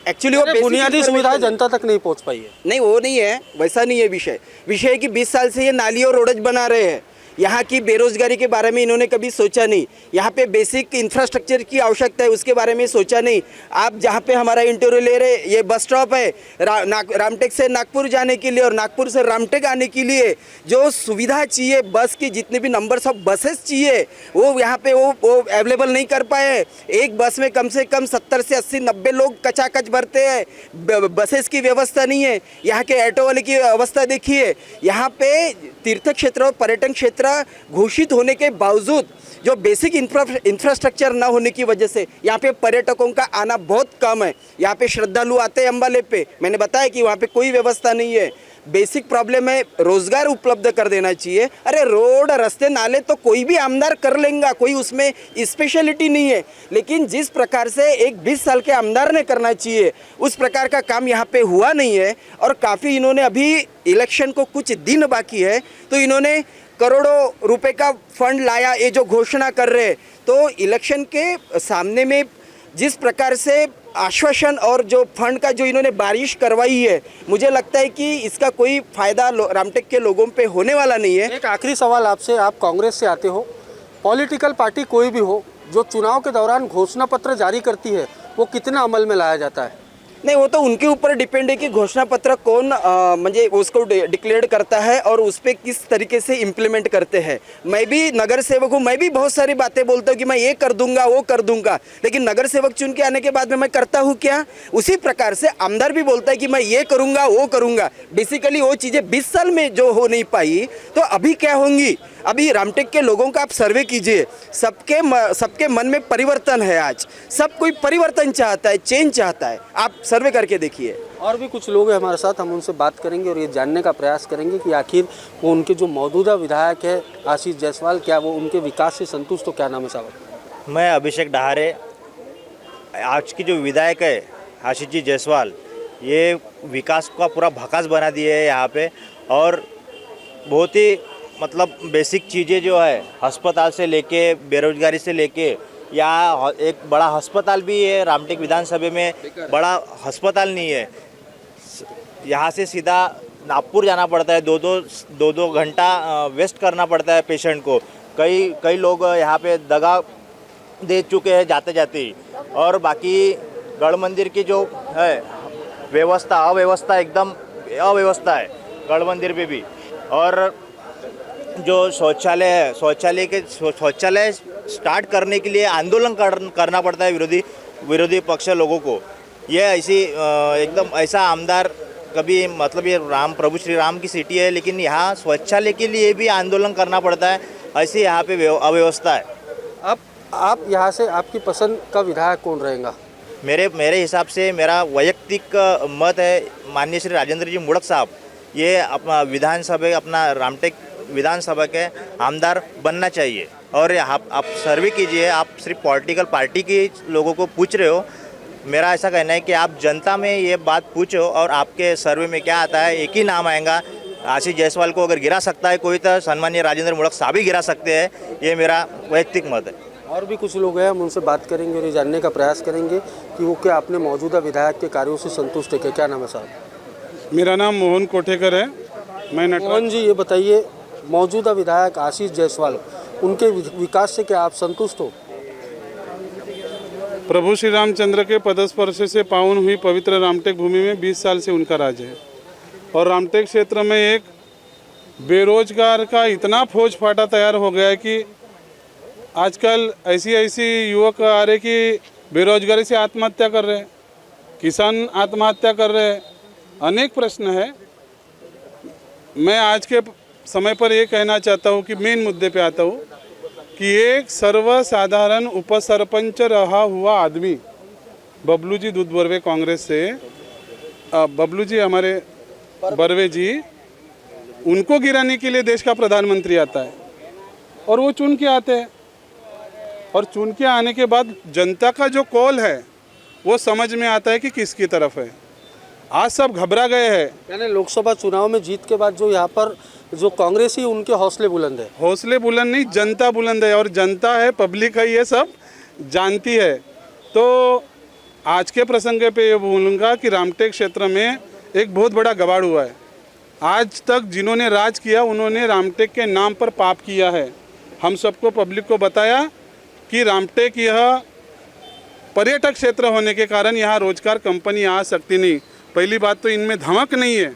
एक्चुअली वो बुनियादी सुविधाएं जनता तक नहीं पहुंच पाई है। नहीं, वो नहीं है, वैसा नहीं है विषय है कि 20 साल से ये नाली और रोडज बना रहे हैं। यहाँ की बेरोजगारी के बारे में इन्होंने कभी सोचा नहीं। यहाँ पे बेसिक इंफ्रास्ट्रक्चर की आवश्यकता है, उसके बारे में सोचा नहीं। आप जहाँ पे हमारा इंटरव्यू ले रहे, ये बस स्टॉप है रामटेक से नागपुर जाने के लिए और नागपुर से रामटेक आने के लिए जो सुविधा चाहिए, बस की जितने भी नंबर्स ऑफ बसेस चाहिए, वो यहाँ पे वो अवेलेबल नहीं कर पाए। एक बस में कम से कम 70 से 80, 90 लोग कचाकच भरते हैं। बसेस की व्यवस्था नहीं है। यहाँ के ऑटो वाले की अवस्था देखिए। यहाँ पे तीर्थ क्षेत्र और पर्यटन क्षेत्र घोषित होने के बावजूद जो बेसिक इंफ्रास्ट्रक्चर ना होने की वजह से यहाँ पे पर्यटकों का आना बहुत कम है। यहाँ पे श्रद्धालु आते हैं अंबाले पे, मैंने बताया कि वहाँ पे कोई व्यवस्था नहीं है। बेसिक प्रॉब्लम है, रोजगार उपलब्ध कर देना चाहिए। अरे रोड, रास्ते, नाले तो कोई भी आमदार कर लेगा, कोई उसमें स्पेशलिटी नहीं है। लेकिन जिस प्रकार से एक 20 साल के आमदार ने करना चाहिए, उस प्रकार का काम यहाँ पे हुआ नहीं है। और काफ़ी इन्होंने, अभी इलेक्शन को कुछ दिन बाकी है, तो इन्होंने करोड़ों रुपए का फंड लाया, ये जो घोषणा कर रहे हैं। तो इलेक्शन के सामने में जिस प्रकार से आश्वासन और जो फंड का जो इन्होंने बारिश करवाई है, मुझे लगता है कि इसका कोई फ़ायदा रामटेक के लोगों पे होने वाला नहीं है। एक आखिरी सवाल आपसे, आप कांग्रेस से आते हो, पॉलिटिकल पार्टी कोई भी हो, जो चुनाव के दौरान घोषणा पत्र जारी करती है, वो कितना अमल में लाया जाता है? नहीं, वो तो उनके ऊपर डिपेंड है कि घोषणा पत्र कौन म्हणजे उसको डिक्लेयर करता है और उस पर किस तरीके से इम्प्लीमेंट करते हैं। मैं भी नगर सेवक हूँ, मैं भी बहुत सारी बातें बोलता हूँ कि मैं ये कर दूंगा, वो कर दूंगा, लेकिन नगर सेवक चुन के आने के बाद में मैं करता हूँ क्या? उसी प्रकार से आमदार भी बोलता है कि मैं ये करूँगा, वो करूँगा। बेसिकली वो चीज़ें 20 साल में जो हो नहीं पाई, तो अभी क्या होंगी? अभी रामटेक के लोगों का आप सर्वे कीजिए, सबके मन में परिवर्तन है। आज सब कोई परिवर्तन चाहता है, चेंज चाहता है। आप सर्वे करके देखिए। और भी कुछ लोग हैं हमारे साथ, हम उनसे बात करेंगे और ये जानने का प्रयास करेंगे कि आखिर वो उनके जो मौजूदा विधायक है आशीष जायसवाल, क्या वो उनके विकास से संतुष्ट हो? क्या नाम है साहब? मैं अभिषेक डहारे। आज की जो विधायक है आशीष जी जायसवाल, ये विकास का पूरा भकास बना दिए है यहाँ पे। और बहुत ही मतलब बेसिक चीज़ें जो है, अस्पताल से लेके, बेरोजगारी से लेके, यहाँ एक बड़ा अस्पताल भी है रामटेक विधानसभा में, बड़ा अस्पताल नहीं है। यहाँ से सीधा नागपुर जाना पड़ता है, दो दो घंटा वेस्ट करना पड़ता है पेशेंट को। कई लोग यहाँ पे दगा दे चुके हैं जाते जाते ही। और बाकी गढ़ मंदिर की जो है अव्यवस्था एकदम अव्यवस्था है गढ़ मंदिर पे भी। और जो शौचालय स्टार्ट करने के लिए आंदोलन करना पड़ता है विरोधी पक्ष लोगों को। ये एकदम ऐसा आमदार कभी मतलब ये प्रभु श्री राम की सिटी है, लेकिन यहाँ शौचालय के लिए भी आंदोलन करना पड़ता है, ऐसी यहाँ पे अव्यवस्था है। अब आप यहाँ से आपकी पसंद का विधायक कौन रहेगा? मेरे हिसाब से मेरा वैयक्तिक मत है माननीय श्री राजेंद्र जी मुड़क साहब, ये अपना रामटेक विधानसभा के आमदार बनना चाहिए। और आप सर्वे कीजिए, आप सिर्फ पॉलिटिकल पार्टी के लोगों को पूछ रहे हो। मेरा ऐसा कहना है कि आप जनता में ये बात पूछो और आपके सर्वे में क्या आता है, एक ही नाम आएगा। आशीष जायसवाल को अगर गिरा सकता है कोई, तो सम्मानीय राजेंद्र मुड़क साहब ही गिरा सकते हैं। ये मेरा वैयक्तिक मत है। और भी कुछ लोग हैं, हम उनसे बात करेंगे और ये जानने का प्रयास करेंगे कि वो क्या अपने मौजूदा विधायक के कार्यों से संतुष्ट है। क्या नाम है साहब? मेरा नाम मोहन कोठेकर है। मैं मोहन जी, ये बताइए, मौजूदा विधायक आशीष जायसवाल, उनके विकास से क्या आप संतुष्ट हो? प्रभु श्री रामचंद्र के पदस्पर्श से पावन हुई पवित्र रामटेक भूमि में 20 साल से उनका राज है। और रामटेक क्षेत्र में एक बेरोजगार का इतना फौज फाटा तैयार हो गया है कि आजकल ऐसी युवक आ रहे कि बेरोजगारी से आत्महत्या कर रहे हैं, किसान आत्महत्या कर रहे हैं, अनेक प्रश्न है। मैं आज के समय पर ये कहना चाहता हूँ कि मेन मुद्दे पे आता हूँ कि एक सर्वसाधारण उपसरपंच रहा हुआ आदमी बबलू जी दूध बर्वे कांग्रेस से, बबलू जी हमारे बर्वे जी, उनको गिराने के लिए देश का प्रधानमंत्री आता है और वो चुन के आते हैं। और चुन के आने के बाद जनता का जो कॉल है वो समझ में आता है कि किसकी तरफ है। आज सब घबरा गए हैं। यानी लोकसभा चुनाव में जीत के बाद जो यहाँ पर जो कांग्रेस ही, उनके हौसले बुलंद है। हौसले बुलंद नहीं, जनता बुलंद है। और जनता है, पब्लिक है, ये सब जानती है। तो आज के प्रसंग पे ये बोलूँगा कि रामटेक क्षेत्र में एक बहुत बड़ा गवाड़ हुआ है। आज तक जिन्होंने राज किया उन्होंने रामटेक के नाम पर पाप किया है। हम सबको, पब्लिक को बताया कि रामटेक यह पर्यटक क्षेत्र होने के कारण यहाँ रोजगार कंपनी आ सकती नहीं। पहली बात तो इनमें धमक नहीं है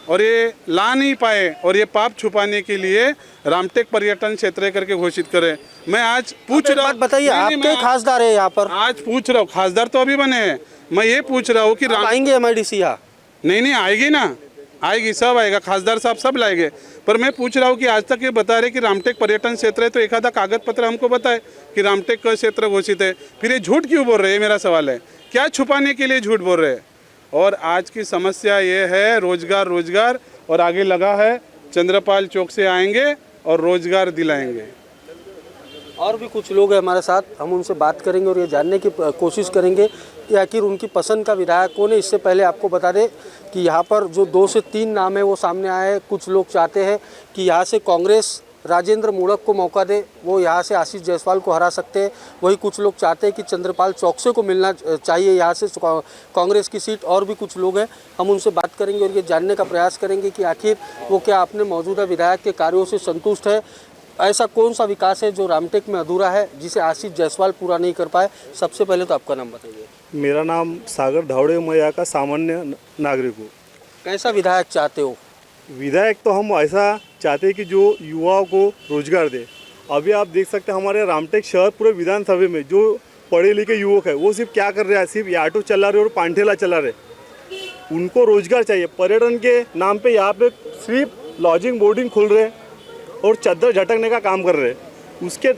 और ये ला नहीं पाए, और ये पाप छुपाने के लिए रामटेक पर्यटन क्षेत्र करके घोषित करे। मैं आज पूछ रहा हूँ, बताइए, आपके खासदार है यहाँ पर? आज पूछ रहा हूँ, खासदार तो अभी बने हैं। मैं ये पूछ रहा हूँ कि आएंगे MIDC यहाँ? नहीं, आएगी ना, आएगी, सब आएगा, खासदार साहब सब लाएंगे। पर मैं पूछ रहा हूँ कि आज तक ये बता रहे कि रामटेक पर्यटन क्षेत्र है, तो एक आधा कागज पत्र हमको बताए कि रामटेक का क्षेत्र घोषित है। फिर ये झूठ क्यों बोल रहे हैं, मेरा सवाल है। क्या छुपाने के लिए झूठ बोल रहे हैं? और आज की समस्या ये है रोजगार, और आगे लगा है चंद्रपाल चौक से आएंगे और रोजगार दिलाएंगे। और भी कुछ लोग हैं हमारे साथ, हम उनसे बात करेंगे और ये जानने की कोशिश करेंगे कि आखिर उनकी पसंद का विधायक कौन है। इससे पहले आपको बता दें कि यहाँ पर जो 2 से 3 नाम है वो सामने आए हैं। कुछ लोग चाहते हैं कि यहाँ से कांग्रेस राजेंद्र मुड़क को मौका दे, वो यहाँ से आशीष जायसवाल को हरा सकते हैं। वही कुछ लोग चाहते हैं कि चंद्रपाल चौकसे को मिलना चाहिए यहाँ से कांग्रेस की सीट। और भी कुछ लोग हैं, हम उनसे बात करेंगे और ये जानने का प्रयास करेंगे कि आखिर वो क्या अपने मौजूदा विधायक के कार्यों से संतुष्ट है। ऐसा कौन सा विकास है जो रामटेक में अधूरा है, जिसे आशीष जायसवाल पूरा नहीं कर पाए। सबसे पहले तो आपका नाम बताइए। मेरा नाम सागर धावड़े, मैं यहाँ का सामान्य नागरिक हूँ। कैसा विधायक चाहते हो? विधायक तो हम ऐसा चाहते हैं कि जो युवाओं को रोजगार दे। अभी आप देख सकते हैं हमारे रामटेक शहर पूरे विधानसभा में जो पढ़े लिखे युवक है वो सिर्फ क्या कर रहे हैं, सिर्फ ये ऑटो चला रहे और पांठेला चला रहे। उनको रोजगार चाहिए। पर्यटन के नाम पे यहाँ पे सिर्फ लॉजिंग बोर्डिंग खोल रहे और चद्दर झटकने का काम कर रहे। उसके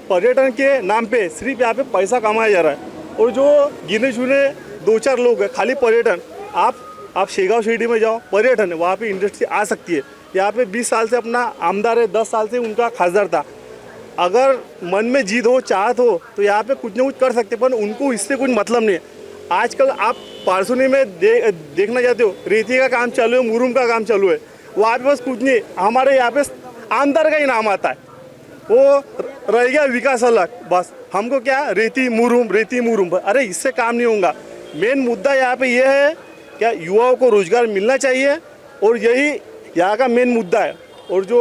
पर्यटन के नाम पे सिर्फ यहाँ पे पैसा कमाया जा रहा है। और जो गिने चुने 2-4 लोग हैं खाली पर्यटन, आप शेगांव शिरडी में जाओ, पर्यटन है, वहाँ पे इंडस्ट्री आ सकती है। यहाँ पे 20 साल से अपना आमदार है, 10 साल से उनका खासदार था। अगर मन में जीत हो, चाहत हो तो यहाँ पे कुछ ना कुछ कर सकते, पर उनको इससे कुछ मतलब नहीं है। आजकल आप पारसोनी में देखना चाहते हो, रेती का काम चालू है, मुरुम का काम चालू है, वहाँ पे बस कुछ नहीं। हमारे यहाँ पे आमदार का ही नाम आता है, वो रह गया विकास अलग। बस हमको क्या रेती मुरुम, अरे इससे काम नहीं होगा। मेन मुद्दा यहाँ पे ये है क्या युवाओं को रोजगार मिलना चाहिए, और यही यहाँ का मेन मुद्दा है। और जो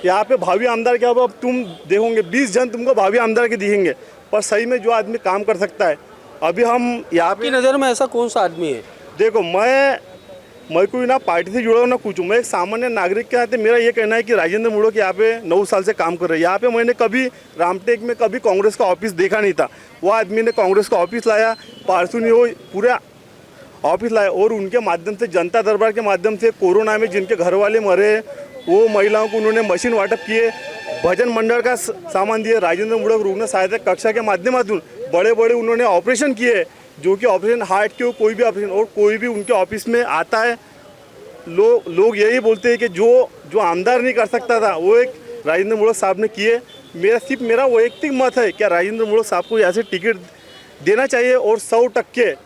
यहाँ पे भावी आमदार क्या अब तुम देखोगे 20 जन तुमको भावी आमदार के दिखेंगे, पर सही में जो आदमी काम कर सकता है अभी हम यहाँ आपकी पे नज़र में ऐसा कौन सा आदमी है? देखो, मैं कोई ना पार्टी से जुड़ा हूँ ना कुछ हूँ, मैं एक सामान्य नागरिक के नाते मेरा ये कहना है कि राजेंद्र मूड़क यहाँ पे 9 साल से काम कर रहे हैं। यहाँ पे मैंने कभी रामटेक में कभी कांग्रेस का ऑफिस देखा नहीं था। वो आदमी ने कांग्रेस का ऑफिस लाया, पारसुनी हो पूरा ऑफिस लाया और उनके माध्यम से जनता दरबार के माध्यम से कोरोना में जिनके घर वाले मरे वो महिलाओं को उन्होंने मशीन वाटप किए, भजन मंडल का सामान दिए, राजेंद्र मूड़क रुग्ण सहायता कक्षा के माध्यमातून बड़े बड़े उन्होंने ऑपरेशन किए, जो कि ऑपरेशन हार्ट के हो कोई भी ऑपरेशन, और कोई भी उनके ऑफिस में आता है लोग यही बोलते हैं कि जो आमदार नहीं कर सकता था वो एक राजेंद्र मूड़क साहब ने किए। मेरा वैयक्तिक मत है क्या राजेंद्र मूड़क साहब को यहाँ से टिकट देना चाहिए, और 100%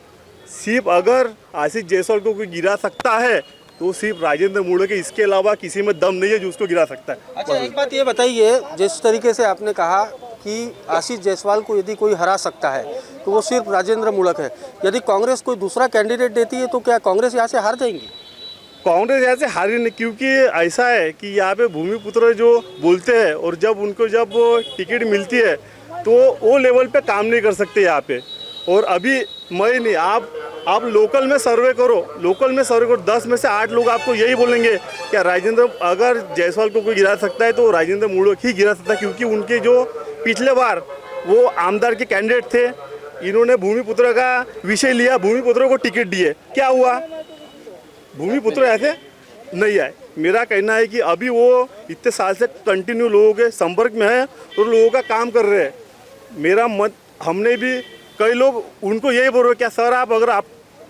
सिर्फ अगर आशीष जायसवाल को कोई गिरा सकता है तो सिर्फ राजेंद्र मूड़क है, इसके अलावा किसी में दम नहीं है जो उसको गिरा सकता है। अच्छा, एक बात ये बताइए, जिस तरीके से आपने कहा कि आशीष जायसवाल को यदि कोई हरा सकता है तो वो सिर्फ राजेंद्र मूड़क है, यदि कांग्रेस कोई दूसरा कैंडिडेट देती है तो क्या कांग्रेस यहाँ से हार जाएंगी? कांग्रेस यहाँ से हारी नहीं, क्योंकि ऐसा है कि यहाँ पे भूमिपुत्र जो बोलते हैं और जब टिकट मिलती है तो वो लेवल पे काम नहीं कर सकते यहाँ पे। और अभी मैं नहीं, आप लोकल में सर्वे करो, 10 में से 8 लोग आपको यही बोलेंगे कि राजेंद्र अगर जायसवाल को कोई गिरा सकता है तो राजेंद्र मूड़क ही गिरा सकता है, क्योंकि उनके जो पिछले बार वो आमदार के कैंडिडेट थे, इन्होंने भूमिपुत्र का विषय लिया, भूमिपुत्र को टिकट दिए, क्या हुआ? भूमिपुत्र ऐसे नहीं आए। मेरा कहना है कि अभी वो इतने साल से कंटिन्यू लोगों के संपर्क में है और लोगों का काम कर रहे हैं। मेरा मत, हमने भी कई लोग उनको यही बोल रहे क्या सर आप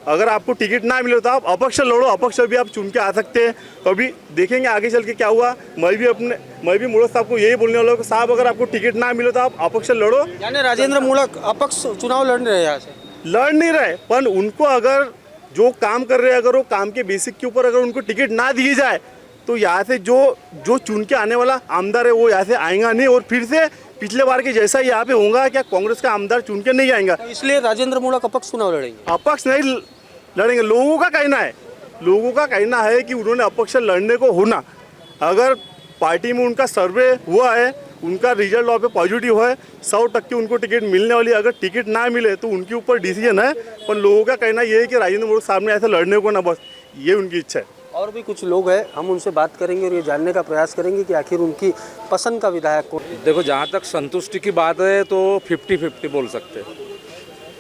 अगर आपको टिकट ना मिले तो आप अपक्ष लड़ो, अपक्ष भी आप चुन के आ सकते हैं। अभी देखेंगे आगे चल के क्या हुआ। मैं भी मूड़क साहब को यही बोलने वाला हूँ, साहब अगर आपको टिकट ना मिले तो आप अपक्ष लड़ो। यानी राजेंद्र मूड़क अपक्ष चुनाव लड़ रहे हैं, यहाँ से लड़ नहीं रहे, पर उनको अगर जो काम कर रहे हैं अगर वो काम के बेसिक के ऊपर अगर उनको टिकट ना दी जाए तो यहाँ से जो चुन के आने वाला आमदार है वो यहाँ से आएगा नहीं, और फिर से पिछले बार के जैसा यहाँ पे होगा क्या कांग्रेस का आमदार चुन के नहीं आएगा। इसलिए राजेंद्र मूड़क अपक्ष चुनाव लड़ेंगे? अपक्ष नहीं लड़ेंगे, लोगों का कहना है कि उन्होंने अपक्ष लड़ने को होना। अगर पार्टी में उनका सर्वे हुआ है, उनका रिजल्ट वहाँ पे पॉजिटिव है, 100% उनको टिकट मिलने वाली। अगर टिकट ना मिले तो उनके ऊपर डिसीजन है, पर लोगों का कहना ये है कि राजेंद्र मूड़क साहब ने ऐसे लड़ने को ना, बस ये उनकी इच्छा है। और भी कुछ लोग हैं, हम उनसे बात करेंगे और ये जानने का प्रयास करेंगे कि आखिर उनकी पसंद का विधायक कौन। देखो, जहाँ तक संतुष्टि की बात है तो 50-50 बोल सकते हैं।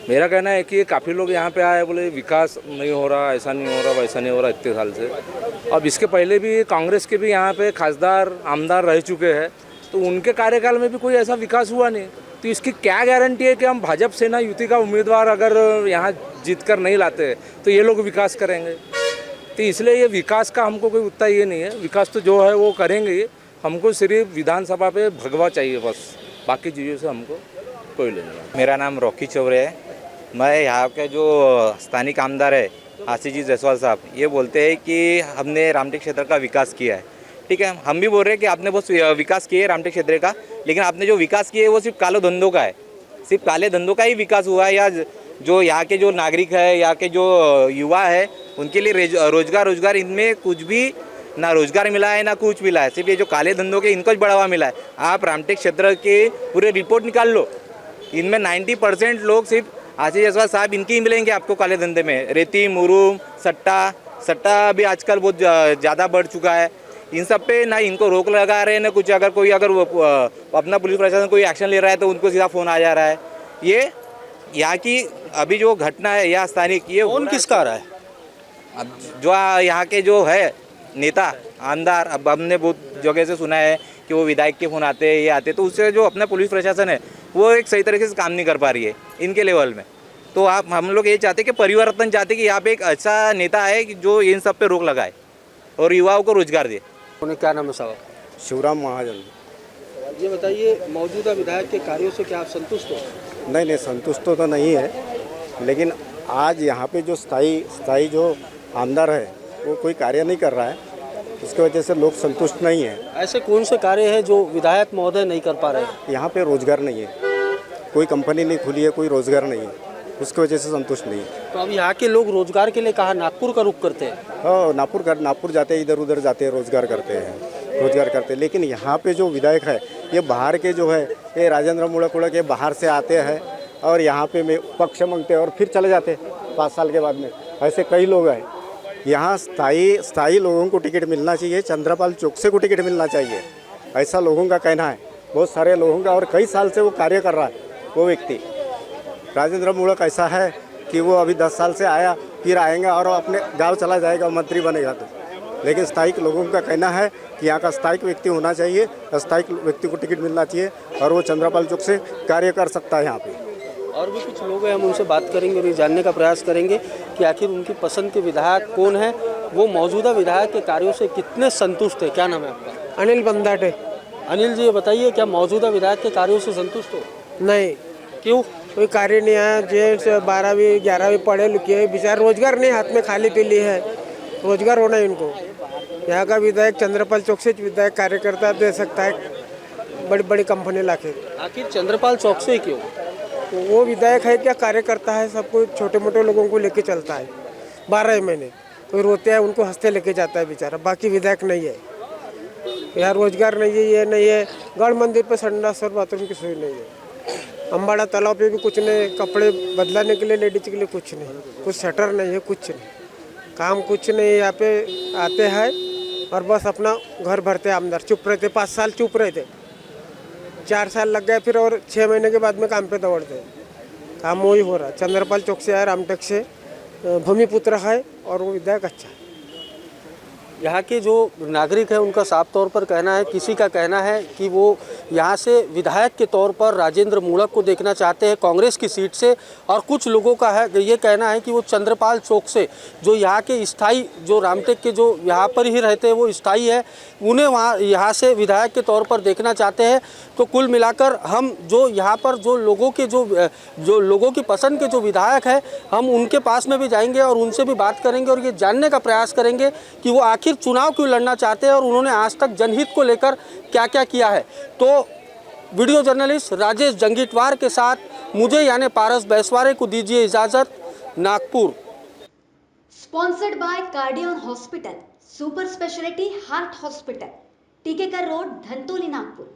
मेरा कहना है कि काफ़ी लोग यहाँ पे आए बोले विकास नहीं हो रहा, ऐसा नहीं हो रहा, वैसा नहीं हो रहा इतने साल से। अब इसके पहले भी कांग्रेस के भी यहाँ पे खासदार आमदार रह चुके हैं, तो उनके कार्यकाल में भी कोई ऐसा विकास हुआ नहीं। तो इसकी क्या गारंटी है कि हम भाजपा सेना युति का उम्मीदवार अगर यहाँ जीत कर नहीं लाते तो ये लोग विकास करेंगे? तो इसलिए ये विकास का हमको कोई उतना ये नहीं है। विकास तो जो है वो करेंगे, हमको सिर्फ विधानसभा पे भगवा चाहिए, बस बाकी चीज़ों से हमको कोई लेना नहीं। मेरा नाम रॉकी चौबरे है। मैं यहाँ के जो स्थानिक आमदार है आशीष जायसवाल साहब, ये बोलते हैं कि हमने रामटेक क्षेत्र का विकास किया है। ठीक है, हम भी बोल रहे हैं कि आपने बहुत विकास किया है रामटेक क्षेत्र का, लेकिन आपने जो विकास किया है वो सिर्फ काले धंधों का है, सिर्फ काले धंधों का ही विकास हुआ है। या जो यहाँ के जो नागरिक है, यहाँ के जो युवा है, उनके लिए रोजगार इनमें कुछ भी ना रोजगार मिला है ना कुछ मिला है। सिर्फ ये जो काले धंधों के इनको बढ़ावा मिला है। आप रामटेक क्षेत्र के पूरे रिपोर्ट निकाल लो, इनमें 90% लोग सिर्फ आशीष जायसवाल साहब इनके ही मिलेंगे आपको काले धंधे में। रेती, मुरूम, सट्टा भी आजकल बहुत ज़्यादा बढ़ चुका है। इन सब पे ना इनको रोक लगा रहे हैं ना कुछ। अगर अपना पुलिस प्रशासन कोई एक्शन ले रहा है तो उनको सीधा फ़ोन आ जा रहा है। ये यहाँ की अभी जो घटना है या स्थानिक, ये कौन किसका आ रहा है? अब जो यहाँ के जो है नेता आमदार, अब हमने बहुत जगह से सुना है कि वो विधायक के फ़ोन आते हैं, ये आते, तो उससे जो अपना पुलिस प्रशासन है वो एक सही तरीके से काम नहीं कर पा रही है इनके लेवल में। तो हम लोग ये चाहते हैं कि परिवर्तन चाहते हैं कि यहाँ पे एक अच्छा नेता है कि जो इन सब पे रोक लगाए और युवाओं को रोजगार दे। उन्हें क्या नाम है साहब? शिवराम महाजन। ये बताइए, मौजूदा विधायक के कार्यों से क्या आप संतुष्ट हो? नहीं, संतुष्ट तो नहीं है, लेकिन आज यहाँ पे जो स्थायी जो आमदार है वो कोई कार्य नहीं कर रहा है, इसकी वजह से लोग संतुष्ट नहीं है। ऐसे कौन से कार्य हैं जो विधायक महोदय नहीं कर पा रहे हैं? यहाँ पे रोजगार नहीं है, कोई कंपनी नहीं खुली है, कोई रोजगार नहीं है, उसकी वजह से संतुष्ट नहीं है। तो अब यहाँ के लोग रोजगार के लिए कहाँ नागपुर का रुख करते हैं? हाँ, नागपुर जाते हैं, इधर उधर जाते हैं, रोजगार करते हैं। रोजगार करते हैं। लेकिन यहाँ पे जो विधायक है ये बाहर के जो है ये राजेंद्र मुड़क उड़क ये बाहर से आते हैं और यहाँ पे में पक्ष मांगते हैं और फिर चले जाते हैं 5 साल के बाद में। ऐसे कई लोग हैं। यहाँ स्थायी लोगों को टिकट मिलना चाहिए, चंद्रपाल चौकसे को टिकट मिलना चाहिए, ऐसा लोगों का कहना है। बहुत सारे लोगों का, और कई साल से वो कार्य कर रहा है वो व्यक्ति। राजेंद्र मुड़क ऐसा है कि वो अभी 10 साल से आया, फिर आएगा और अपने गांव चला जाएगा, मंत्री बनेगा तो। लेकिन स्थायी लोगों का कहना है कि यहाँ का स्थायी व्यक्ति होना चाहिए, स्थायी व्यक्ति को टिकट मिलना चाहिए और वो चंद्रपाल चौक से कार्य कर सकता है यहाँ पे। और भी कुछ लोग हैं, हम उनसे बात करेंगे और ये जानने का प्रयास करेंगे कि आखिर उनकी पसंद के विधायक कौन है, वो मौजूदा विधायक के कार्यों से कितने संतुष्ट है। क्या नाम है आपका? अनिल बंदाटे। अनिल जी, ये बताइए, क्या मौजूदा विधायक के कार्यों से संतुष्ट हो? नहीं, क्यों? कोई कार्य नहीं आया। जेंट्स 12वीं 11वीं पढ़े लिखे बेचारे, रोजगार नहीं, हाथ में खाली पीली है, रोजगार होना है इनको। यहाँ का विधायक चंद्रपाल चौक से विधायक कार्यकर्ता दे सकता है बड़ी बड़ी कंपनी लाके। आखिर चंद्रपाल चौक से क्यों? तो वो विधायक है क्या, कार्यकर्ता है, सबको छोटे मोटे लोगों को लेके चलता है। 12 महीने कोई रोते हैं उनको हंसते लेके जाता है बेचारा, बाकी विधायक नहीं है। यहाँ रोजगार नहीं है, ये नहीं है। गढ़ मंदिर पे संडास और बाथरूम की सुविधा नहीं है। अम्बाड़ा तालाब पे भी कुछ नहीं, कपड़े बदलाने के लिए लेडीज के लिए कुछ नहीं, कुछ शटर नहीं है, कुछ नहीं, काम कुछ नहीं। यहाँ पे आते हैं और बस अपना घर भरते आमदार। चुप रहते, 5 साल चुप रहे थे, 4 साल लग गए फिर, और 6 महीने के बाद में काम पे दौड़ते। काम वही हो रहा। चंद्रपाल चौक से है, रामटेक से भूमिपुत्र है और वो विधायक अच्छा है। यहाँ के जो नागरिक हैं उनका साफ तौर पर कहना है, किसी का कहना है कि वो यहाँ से विधायक के तौर पर राजेंद्र मुड़क को देखना चाहते हैं कांग्रेस की सीट से, और कुछ लोगों का है ये कहना है कि वो चंद्रपाल चौक से जो यहाँ के स्थायी, जो रामटेक के जो यहाँ पर ही रहते हैं वो स्थायी है, उन्हें वहाँ यहाँ से विधायक के तौर पर देखना चाहते हैं। तो कुल मिलाकर हम जो यहाँ पर जो लोगों के जो लोगों की पसंद के जो विधायक है, हम उनके पास में भी जाएंगे और उनसे भी बात करेंगे और ये जानने का प्रयास करेंगे कि वो आखिर चुनाव क्यों लड़ना चाहते हैं और उन्होंने आज तक जनहित को लेकर क्या क्या किया है। तो वीडियो जर्नलिस्ट राजेश जंगीटवार के साथ मुझे यानी पारस बैसवारे को दीजिए इजाज़त। Nagpur. Sponsored by Cardian hospital, super speciality heart hospital, Tikekar road, Dhantoli, Nagpur.